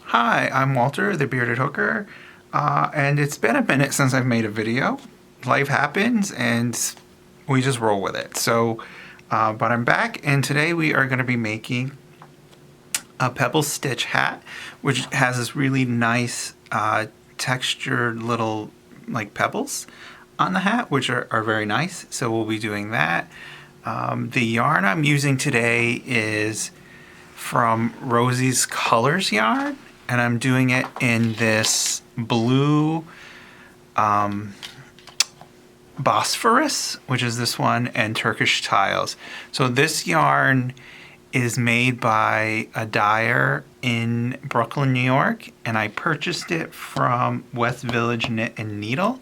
Hi, I'm Walter, the Bearded Hooker, and it's been a minute since I've made a video. Life happens, and we just roll with it. But I'm back, and today we are going to be making a Pebblestitch hat, which has this really nice textured little like pebbles on the hat, which are very nice. So we'll be doing that. The yarn I'm using today is from Rosie's Colors yarn, and I'm doing it in this blue Bosphorus, which is this one, and Turkish tiles. So this yarn is made by a dyer in Brooklyn, New York, and I purchased it from West Village Knit and Needle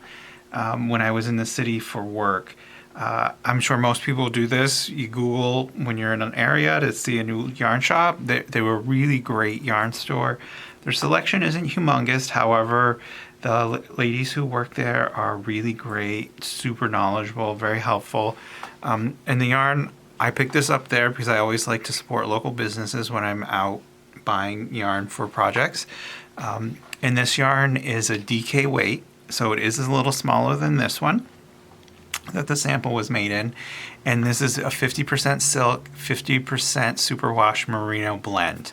when I was in the city for work. I'm sure most people do this. You Google when you're in an area to see a new yarn shop. They were a really great yarn store. Their selection isn't humongous. However, the ladies who work there are really great, super knowledgeable, very helpful. And the yarn, I picked this up there because I always like to support local businesses when I'm out buying yarn for projects. And this yarn is a DK weight, so it is a little smaller than this one that the sample was made in. And this is a 50% silk, 50% superwash merino blend.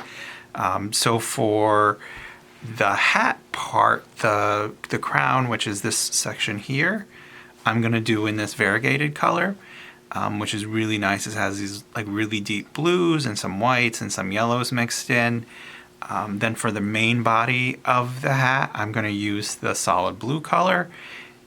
So for the hat part, the crown, which is this section here, I'm gonna do in this variegated color, which is really nice. It has these like really deep blues and some whites and some yellows mixed in. Then for the main body of the hat, I'm gonna use the solid blue color.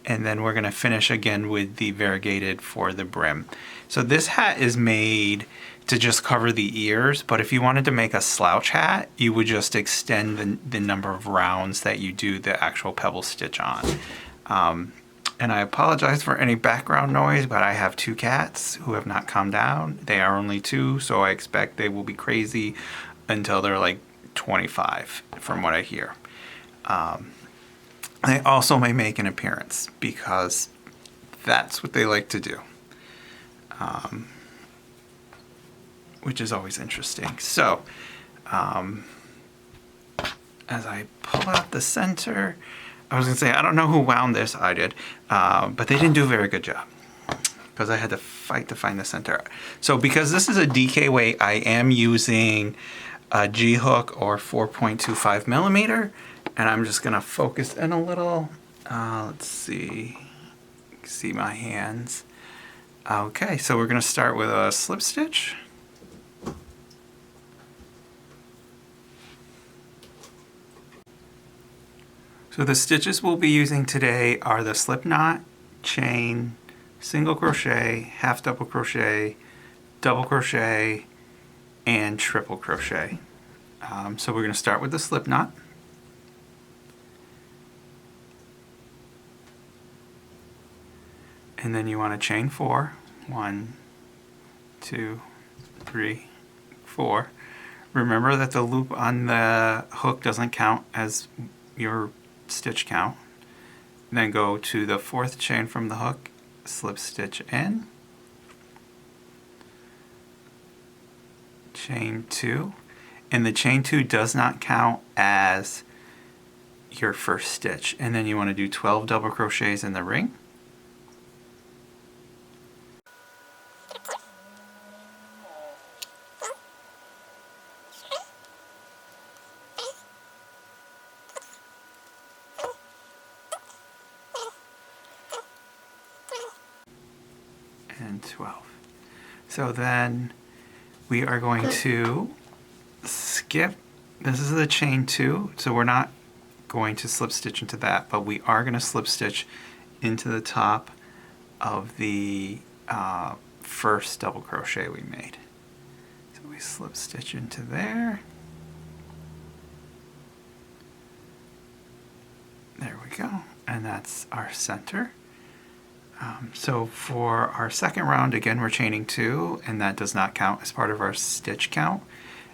And then we're gonna finish again with the variegated for the brim. So this hat is made to just cover the ears, but if you wanted to make a slouch hat, you would just extend the number of rounds that you do the actual pebble stitch on. And I apologize for any background noise, but I have 2 cats who have not calmed down. They are only 2, so I expect they will be crazy until they're like 25, from what I hear. They also may make an appearance because that's what they like to do, which is always interesting. So as I pull out the center, I was gonna say, I don't know who wound this, I did, but they didn't do a very good job because I had to fight to find the center. So because this is a DK weight, I am using a G hook or 4.25 millimeter. And I'm just gonna focus in a little. Let's see my hands. Okay, so we're gonna start with a slip stitch. So the stitches we'll be using today are the slip knot, chain, single crochet, half double crochet, and triple crochet. So we're gonna start with the slip knot. And then you want to chain 4. 1, 2, 3, 4. Remember that the loop on the hook doesn't count as your stitch count. Then go to the 4th chain from the hook, slip stitch in, chain 2, and the chain 2 does not count as your first stitch. And then you want to do 12 double crochets in the ring. And 12. So then we are going to skip. This is the chain 2, so we're not going to slip stitch into that, but we are going to slip stitch into the top of the first double crochet we made. So we slip stitch into there. There we go, and that's our center. So for our second round, again, we're chaining 2, and that does not count as part of our stitch count.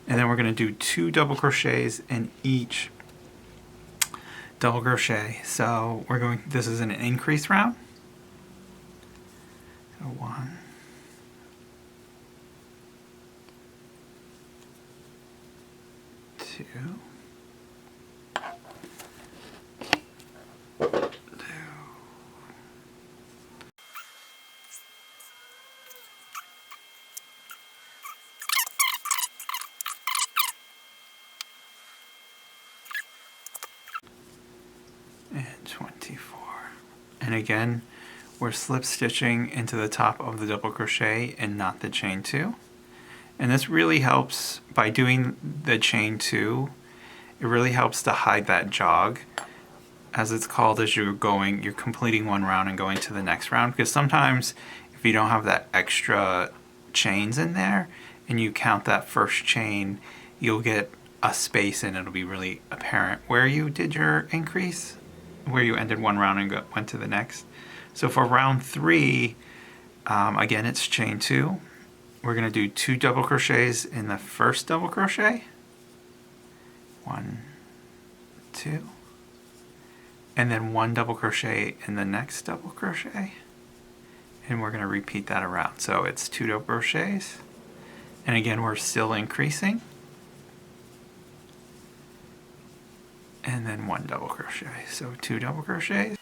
And then we're going to do 2 double crochets in each double crochet. So we're going, this is an increase round. So 1, 2, 24. And again, we're slip stitching into the top of the double crochet and not the chain 2. And this really helps by doing the chain 2. It really helps to hide that jog, as it's called, as you're completing one round and going to the next round. Because sometimes if you don't have that extra chains in there and you count that first chain, you'll get a space and it'll be really apparent where you did your increase, where you ended one round and went to the next. So for round 3, again, it's chain 2. We're going to do 2 double crochets in the first double crochet. 1, 2. And then 1 double crochet in the next double crochet. And we're going to repeat that around. So it's 2 double crochets. And again, we're still increasing. And then 1 double crochet. So 2 double crochets.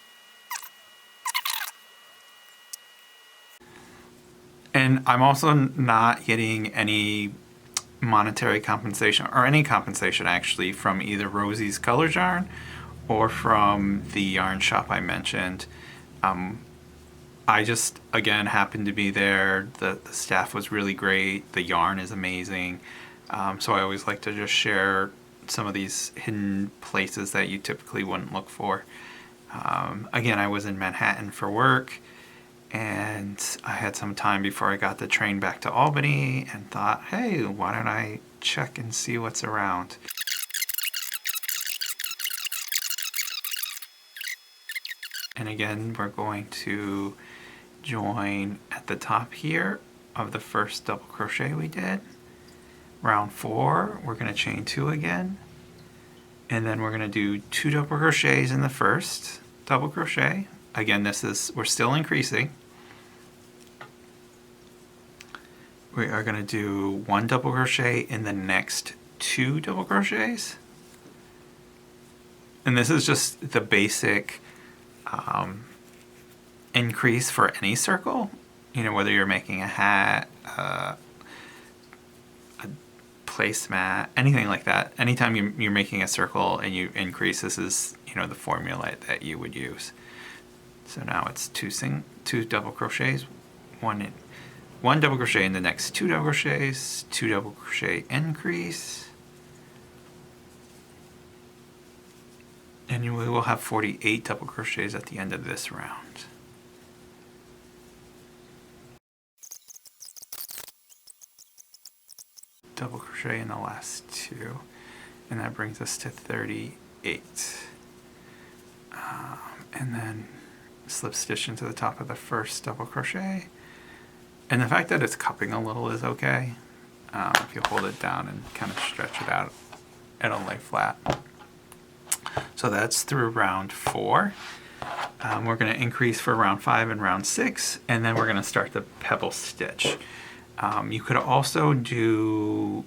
And I'm also not getting any monetary compensation, or any compensation actually, from either Rosie's Colors Yarn or from the yarn shop I mentioned. I just, again, happened to be there. The staff was really great. The yarn is amazing. So I always like to just share some of these hidden places that you typically wouldn't look for. Again, I was in Manhattan for work, and I had some time before I got the train back to Albany and thought, hey, why don't I check and see what's around? And again, we're going to join at the top here of the first double crochet we did. Round 4, we're going to chain 2 again. And then we're going to do 2 double crochets in the first double crochet. Again, we're still increasing. We are going to do 1 double crochet in the next 2 double crochets. And this is just the basic increase for any circle. You know, whether you're making a hat, a placemat, anything like that. Anytime you're making a circle and you increase, this is, you know, the formula that you would use. So now it's 2 double crochets, 1 double crochet in the next 2 double crochets, 2 double crochet increase, and we will have 48 double crochets at the end of this round. Double crochet in the last 2, and that brings us to 38. And then slip stitch into the top of the first double crochet. And the fact that it's cupping a little is okay. If you hold it down and kind of stretch it out, it'll lay flat. So that's through round 4. We're going to increase for round 5 and round 6, and then we're going to start the pebble stitch. You could also do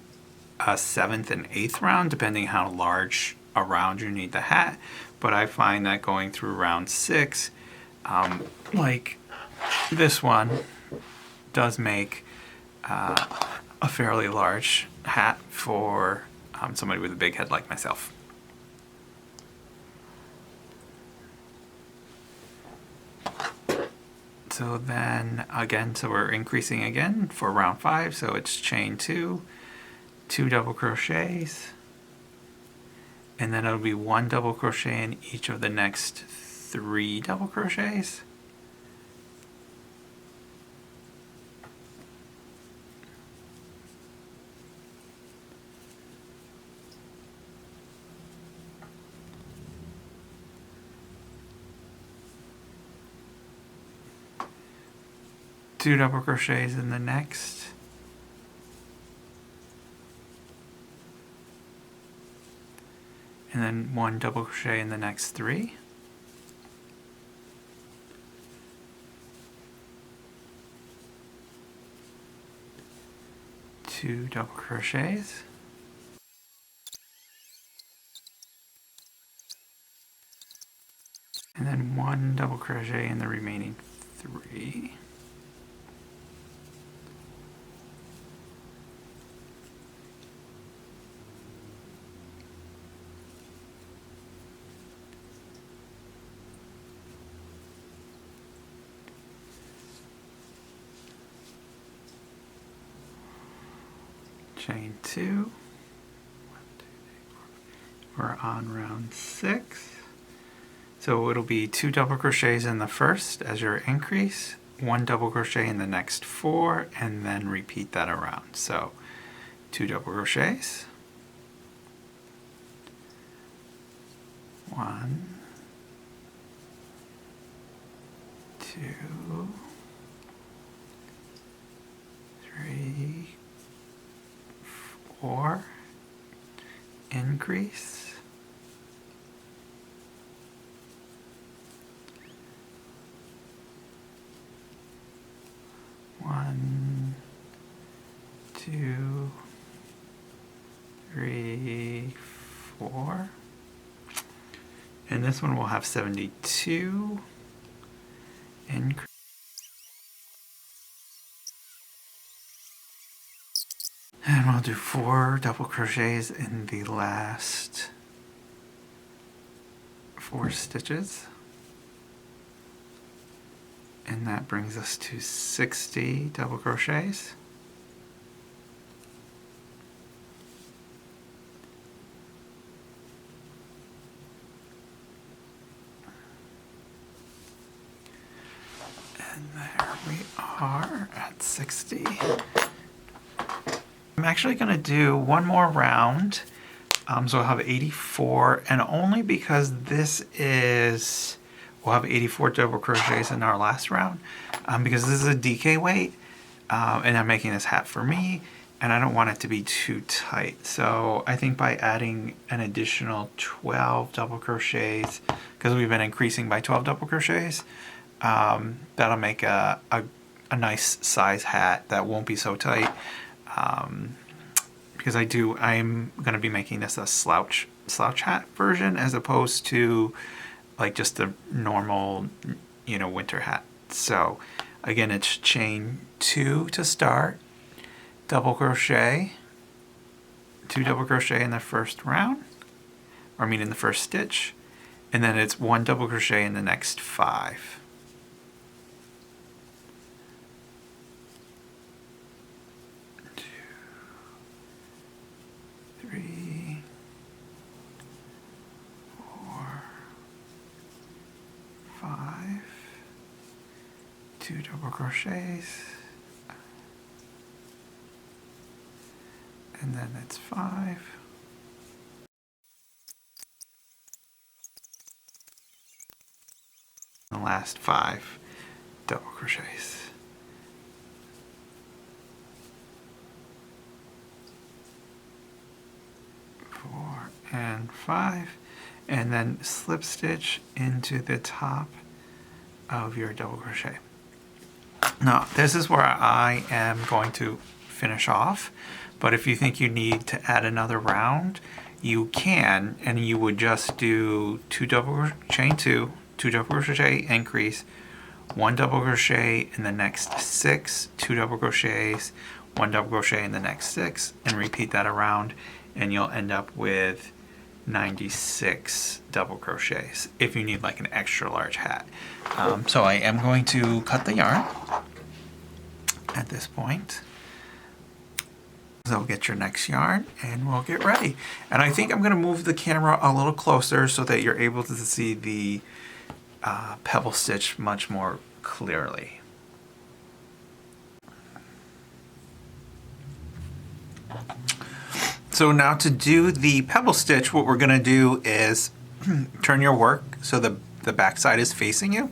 a 7th and 8th round, depending how large a round you need the hat. But I find that going through round 6, like this one, does make a fairly large hat for somebody with a big head like myself. So then again, so we're increasing again for round 5, so it's chain 2, 2 double crochets, and then it'll be 1 double crochet in each of the next 3 double crochets. Two double crochets in the next, and then 1 double crochet in the next 3, two double crochets, and then 1 double crochet in the remaining 3. chain 2. We're on round 6. So it'll be 2 double crochets in the first as your increase, 1 double crochet in the next 4, and then repeat that around. So 2 double crochets, 1, 2, 3, 4, increase, 1, 2, 3, 4. And this one will have 72. Increase. And we'll do 4 double crochets in the last 4 stitches. And that brings us to 60 double crochets. And there we are at 60. I'm actually going to do one more round. So I'll have 84, and only because this is, we'll have 84 double crochets in our last round, because this is a DK weight, and I'm making this hat for me, and I don't want it to be too tight. So I think by adding an additional 12 double crochets, because we've been increasing by 12 double crochets, that'll make a nice size hat that won't be so tight. Because I'm going to be making this a slouch hat version as opposed to like just a normal, winter hat. So again, it's chain 2 to start, double crochet, 2 double crochet in the first round, or in the first stitch, and then it's 1 double crochet in the next 5. 3, 4, 5, 2 double crochets, and then it's 5. The last 5 double crochets. 4 and 5, and then slip stitch into the top of your double crochet. Now this is where I am going to finish off, but if you think you need to add another round, you can, and you would just do 2 double chain 2, 2 double crochet, increase, 1 double crochet in the next 6, 2 double crochets, 1 double crochet in the next 6, and repeat that around, and you'll end up with 96 double crochets if you need like an extra large hat. So I am going to cut the yarn at this point. So get your next yarn and we'll get ready. And I think I'm going to move the camera a little closer so that you're able to see the pebble stitch much more clearly. So now to do the pebble stitch, what we're going to do is turn your work so the back side is facing you.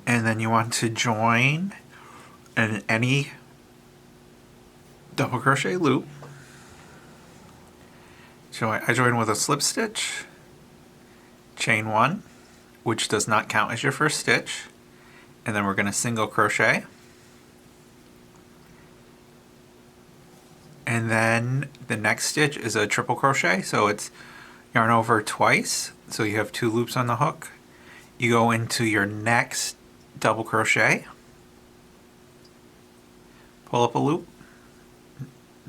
And then you want to join in any double crochet loop. So I join with a slip stitch, chain 1, which does not count as your first stitch, and then we're going to single crochet. And then the next stitch is a triple crochet, so it's yarn over twice, so you have 2 loops on the hook. You go into your next double crochet, pull up a loop.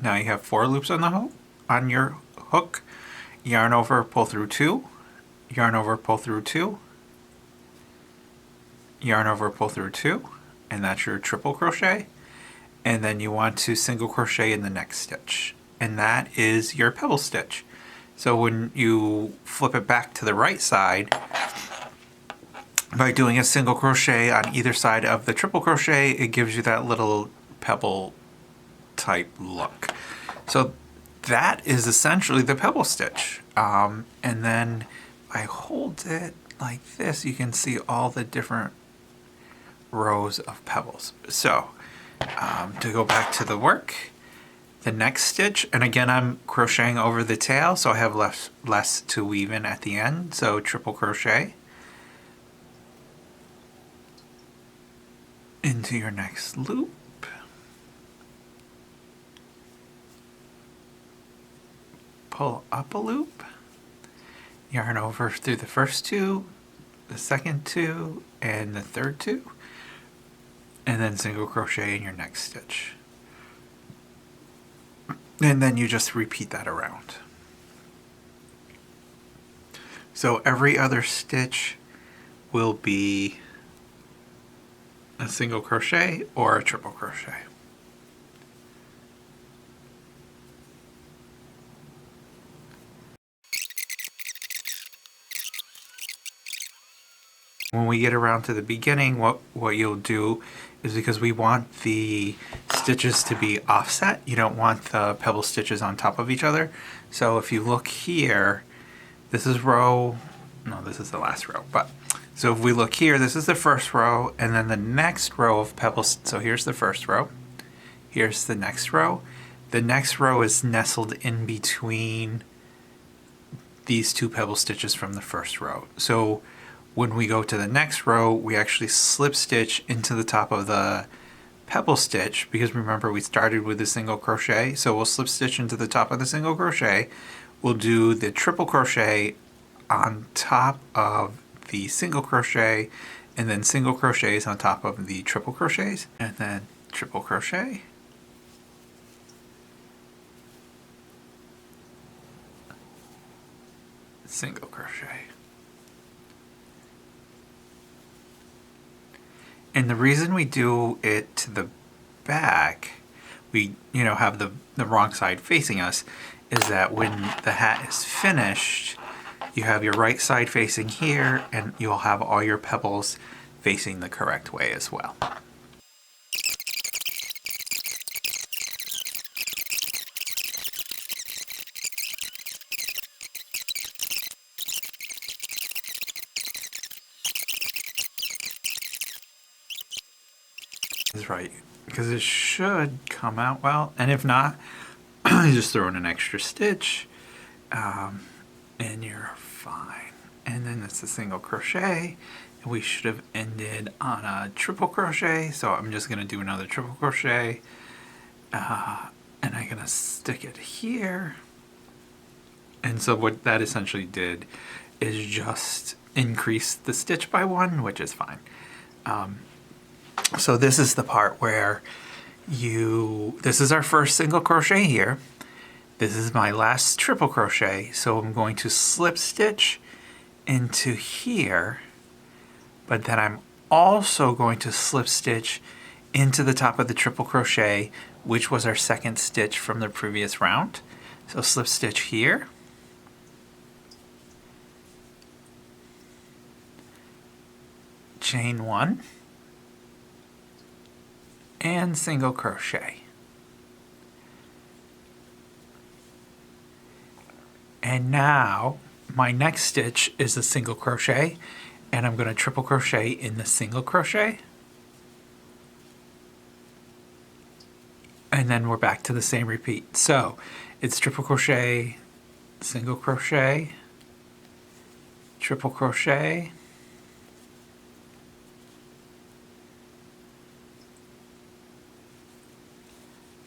Now you have 4 loops on the hook, on your hook. Yarn over, pull through 2, yarn over, pull through 2, yarn over, pull through 2, and that's your triple crochet. and then you want to single crochet in the next stitch, and that is your pebble stitch. So when you flip it back to the right side, by doing a single crochet on either side of the triple crochet, it gives you that little pebble type look. So that is essentially the pebble stitch. And then I hold it like this, you can see all the different rows of pebbles. So to go back to the work, the next stitch, and again I'm crocheting over the tail, so I have less to weave in at the end. So triple crochet into your next loop, pull up a loop, yarn over through the first two, the second two, and the third two, and then single crochet in your next stitch. And then you just repeat that around. So every other stitch will be a single crochet or a triple crochet. When we get around to the beginning, what you'll do is, because we want the stitches to be offset, you don't want the pebble stitches on top of each other. So if you look here, this is row, no, this is the last row, but so if we look here, this is the first row, and then the next row of pebbles. So here's the first row, here's the next row. The next row is nestled in between these two pebble stitches from the first row. So when we go to the next row, we actually slip stitch into the top of the pebble stitch, because remember we started with a single crochet, so we'll slip stitch into the top of the single crochet. We'll do the triple crochet on top of the single crochet, and then single crochets on top of the triple crochets, and then triple crochet, single crochet. And the reason we do it to the back, we have the wrong side facing us, is that when the hat is finished, you have your right side facing here, and you'll have all your pebbles facing the correct way as well. Is right, because it should come out well, and if not, you just throw in an extra stitch, and you're fine. And then it's a single crochet, and we should have ended on a triple crochet, so I'm just going to do another triple crochet, and I'm going to stick it here. And so what that essentially did is just increase the stitch by one, which is fine. So this is the part where this is our first single crochet here. This is my last triple crochet, so I'm going to slip stitch into here, but then I'm also going to slip stitch into the top of the triple crochet, which was our second stitch from the previous round. So slip stitch here, chain one, and single crochet. And now my next stitch is a single crochet, and I'm going to triple crochet in the single crochet, and then we're back to the same repeat. So it's triple crochet, single crochet, triple crochet,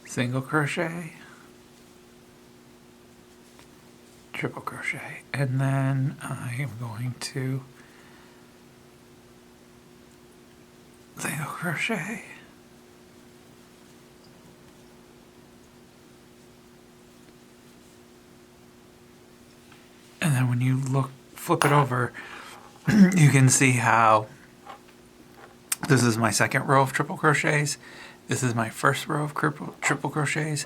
single crochet, triple crochet, and then I am going to single crochet, and then when you flip it over, you can see how this is my second row of triple crochets, This is my first row of triple crochets,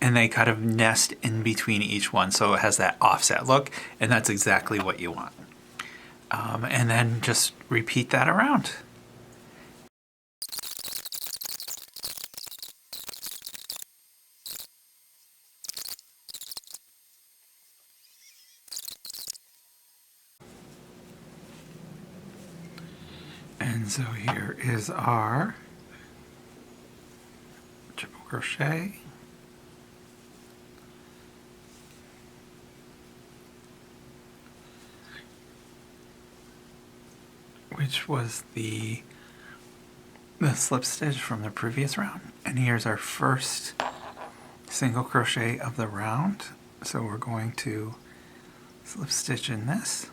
and they kind of nest in between each one, so it has that offset look, and that's exactly what you want. And then just repeat that around. And so here is our triple crochet. Which was the slip stitch from the previous round. And here's our first single crochet of the round. So we're going to slip stitch in this.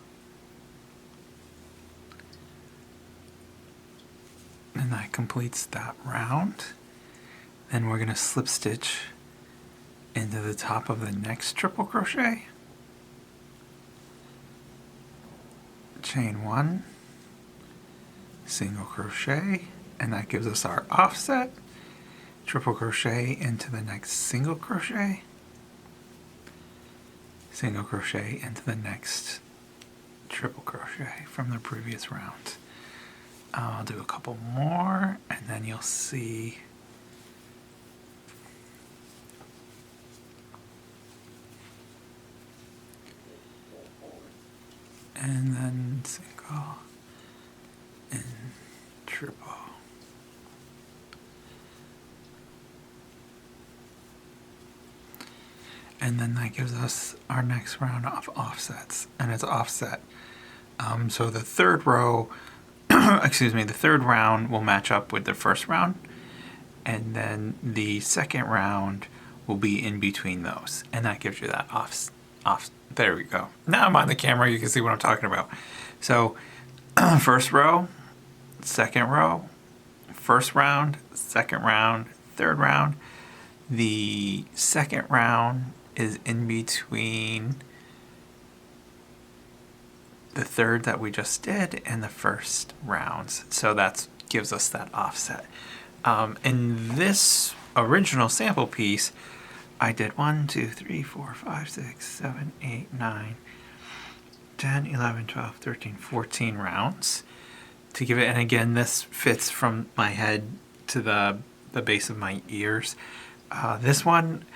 And that completes that round. Then we're going to slip stitch into the top of the next triple crochet. Chain one, single crochet, and that gives us our offset. Triple crochet into the next single crochet. Single crochet into the next triple crochet from the previous round. I'll do a couple more and then you'll see and then single and triple. And then that gives us our next round of offsets, and it's offset. So the third row, excuse me, the third round will match up with the first round, and then the second round will be in between those, and that gives you that off. There we go. Now I'm on the camera, you can see what I'm talking about. So first row, second row, first round, second round, third round. The second round is in between the third that we just did and the first rounds. So that gives us that offset. In this original sample piece, I did 1, 2, 3, 4, 5, 6, 7, 8, 9, 10, 11, 12, 13, 14 rounds to give it. And again, this fits from my head to the base of my ears. This one,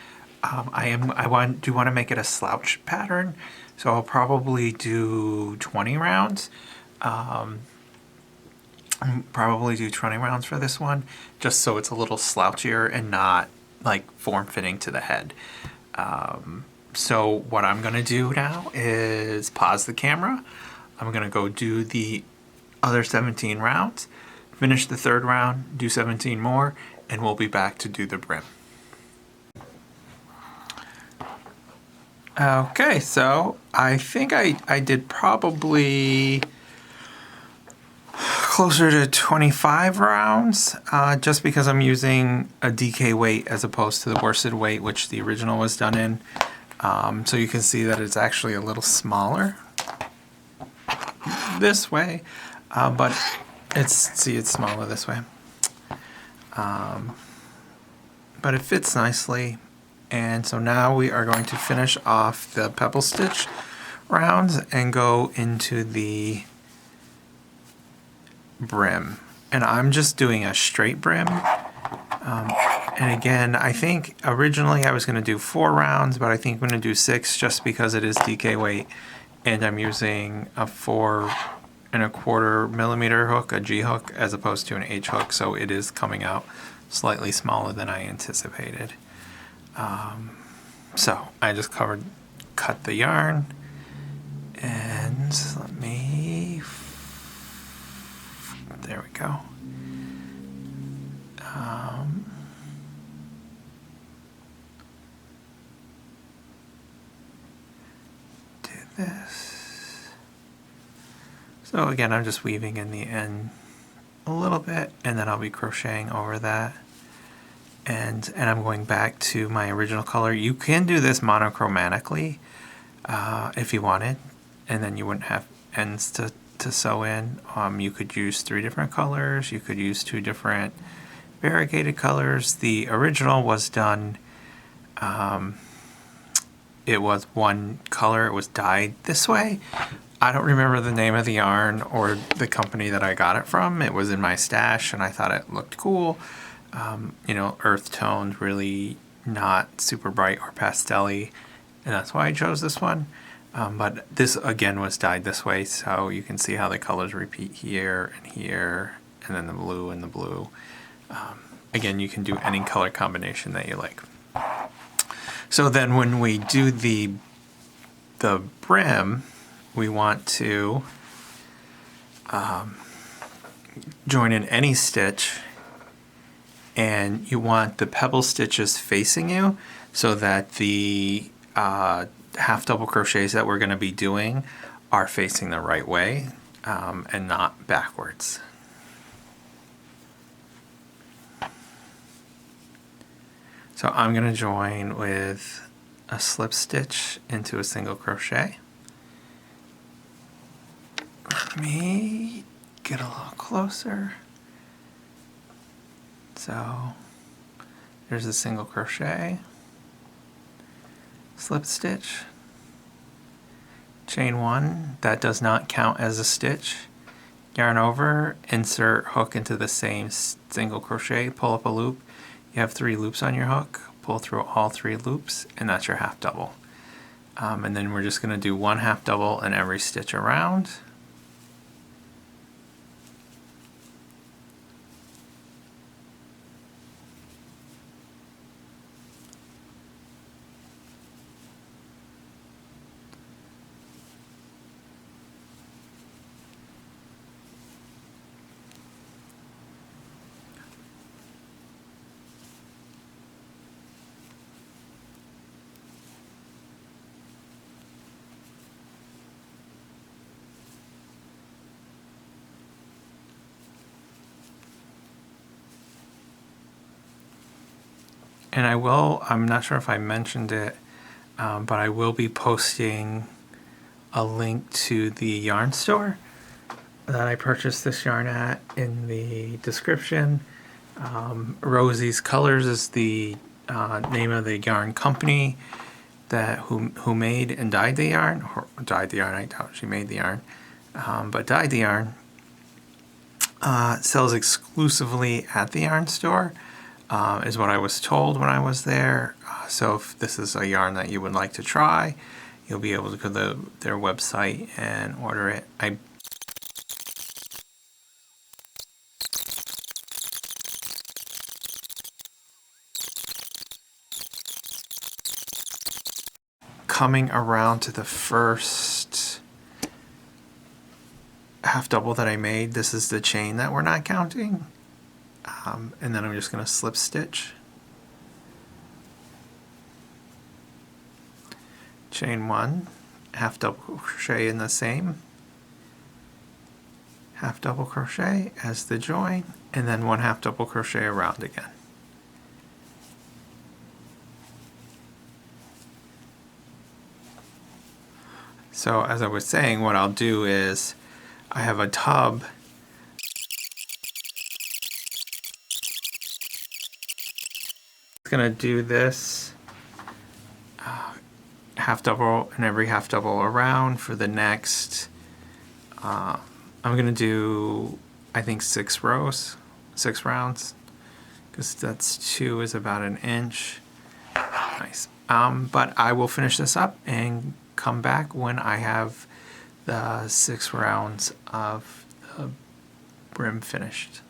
I want to make it a slouch pattern, so I'll probably do 20 rounds. Probably do 20 rounds for this one, just so it's a little slouchier and not like form-fitting to the head. So what I'm gonna do now is pause the camera. I'm gonna go do the other 17 rounds, finish the third round, do 17 more, and we'll be back to do the brim. Okay, so I think I did probably closer to 25 rounds, just because I'm using a DK weight as opposed to the worsted weight, which the original was done in. So you can see that it's actually a little smaller this way, but it's smaller this way. But it fits nicely. And so now we are going to finish off the pebble stitch rounds and go into the brim. And I'm just doing a straight brim. And again, I think originally I was going to do 4 rounds, but I think I'm going to do 6 just because it is DK weight. And I'm using a 4 1/4 millimeter hook, a G hook, as opposed to an H hook. So it is coming out slightly smaller than I anticipated. So I just cut the yarn, and let me, there we go. Do this. So again, I'm just weaving in the end a little bit, and then I'll be crocheting over that. And I'm going back to my original color. You can do this monochromatically if you wanted, and then you wouldn't have ends to sew in. You could use 3 different colors. You could use 2 different variegated colors. The original was done, it was one color, it was dyed this way. I don't remember the name of the yarn or the company that I got it from. It was in my stash and I thought it looked cool. You know, earth toned, really not super bright or pastel-y, and that's why I chose this one. But this again was dyed this way, so you can see how the colors repeat here, and then the blue and the blue. Again, you can do any color combination that you like. So then when we do the brim, we want to join in any stitch, and you want the pebble stitches facing you so that the half double crochets that we're going to be doing are facing the right way and not backwards. So I'm going to join with a slip stitch into a single crochet. Let me get a little closer. So there's a single crochet, slip stitch, chain one, that does not count as a stitch. Yarn over, insert hook into the same single crochet, pull up a loop. You have 3 loops on your hook, pull through all 3 loops, and that's your half double. And then we're just going to do 1 half double in every stitch around. And I'm not sure if I mentioned it, but I will be posting a link to the yarn store that I purchased this yarn at in the description. Rosie's Colors is the name of the yarn company who made and dyed the yarn. Or dyed the yarn, I doubt she made the yarn, but dyed the yarn. Sells exclusively at the yarn store. Is what I was told when I was there. So if this is a yarn that you would like to try, you'll be able to go to their website and order it. Coming around to the first half double that I made, this is the chain that we're not counting. And then I'm just going to slip stitch, chain 1, half double crochet in the same, half double crochet as the join, and then 1 half double crochet around again. So as I was saying, what I'll do is I have a tub going to do this half double and every half double around for the next I'm going to do, I think, 6 rounds, because that's 2 is about an inch. Nice. But I will finish this up and come back when I have the 6 rounds of the brim finished.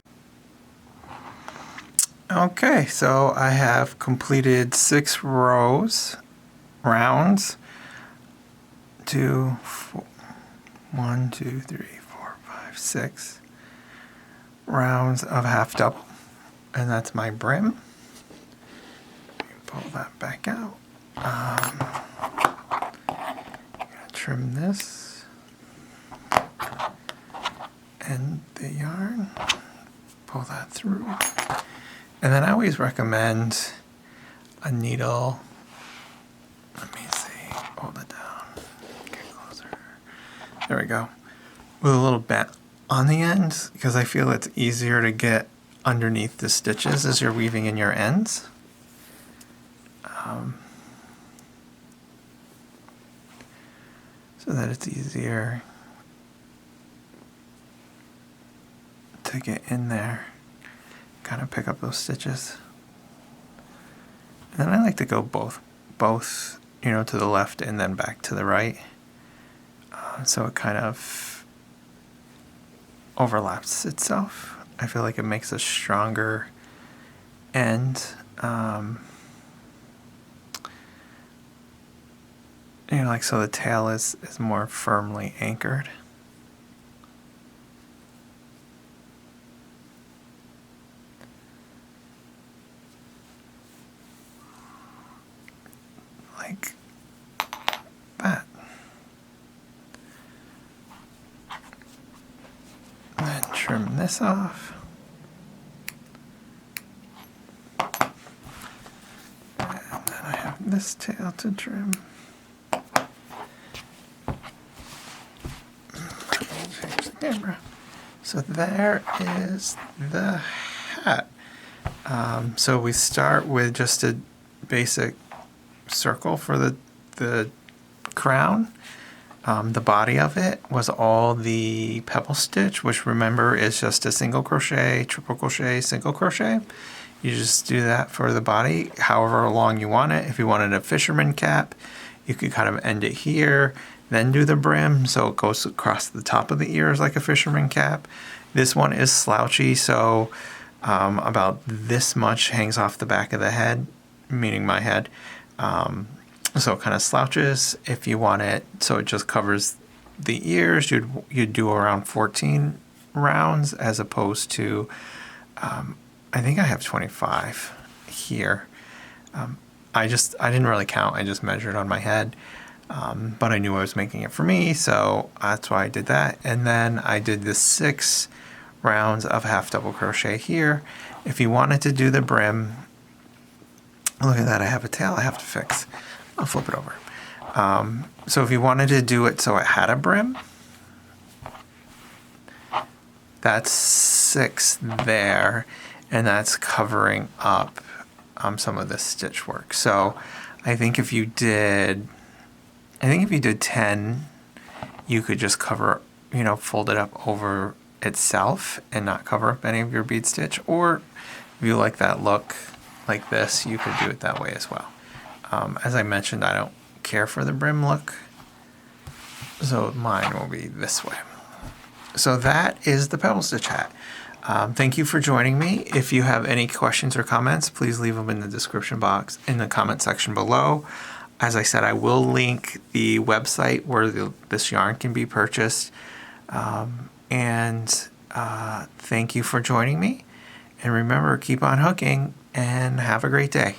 Okay, so I have completed 6 rounds. 1, 2, 3, 4, 5, 6 rounds of half double, and that's my brim. Pull that back out. I'm gonna trim this and the yarn, pull that through. And then I always recommend a needle. Let me see, hold it down, get closer. There we go. With a little bent on the end, because I feel it's easier to get underneath the stitches as you're weaving in your ends. So that it's easier to get in there, kind of pick up those stitches. And then I like to go both, you know, to the left and then back to the right. So it kind of overlaps itself. I feel like it makes a stronger end. You know, like, so the tail is more firmly anchored. Like that. And then trim this off. And then I have this tail to trim. Camera. So there is the hat. So we start with just a basic circle for the crown. The body of it was all the pebble stitch, which, remember, is just a single crochet, triple crochet, single crochet. You just do that for the body however long you want it. If you wanted a fisherman cap, you could kind of end it here, then do the brim so it goes across the top of the ears like a fisherman cap. This one is slouchy, so about this much hangs off the back of the head, meaning my head. So it kind of slouches. If you want it so it just covers the ears, you'd do around 14 rounds as opposed to, I think I have 25 here. I didn't really count. I just measured on my head. But I knew I was making it for me, so that's why I did that. And then I did the 6 rounds of half double crochet here. If you wanted to do the brim, look at that, I have a tail I have to fix. I'll flip it over. So if you wanted to do it so it had a brim, that's 6 there, and that's covering up some of the stitch work. So I think if you did 10, you could just cover, you know, fold it up over itself and not cover up any of your bead stitch. Or if you like that look like this, you could do it that way as well. As I mentioned, I don't care for the brim look, so mine will be this way. So that is the Pebblestitch hat. Thank you for joining me. If you have any questions or comments, please leave them in the description box in the comment section below. As I said, I will link the website where this yarn can be purchased. Thank you for joining me. And remember, keep on hooking and have a great day.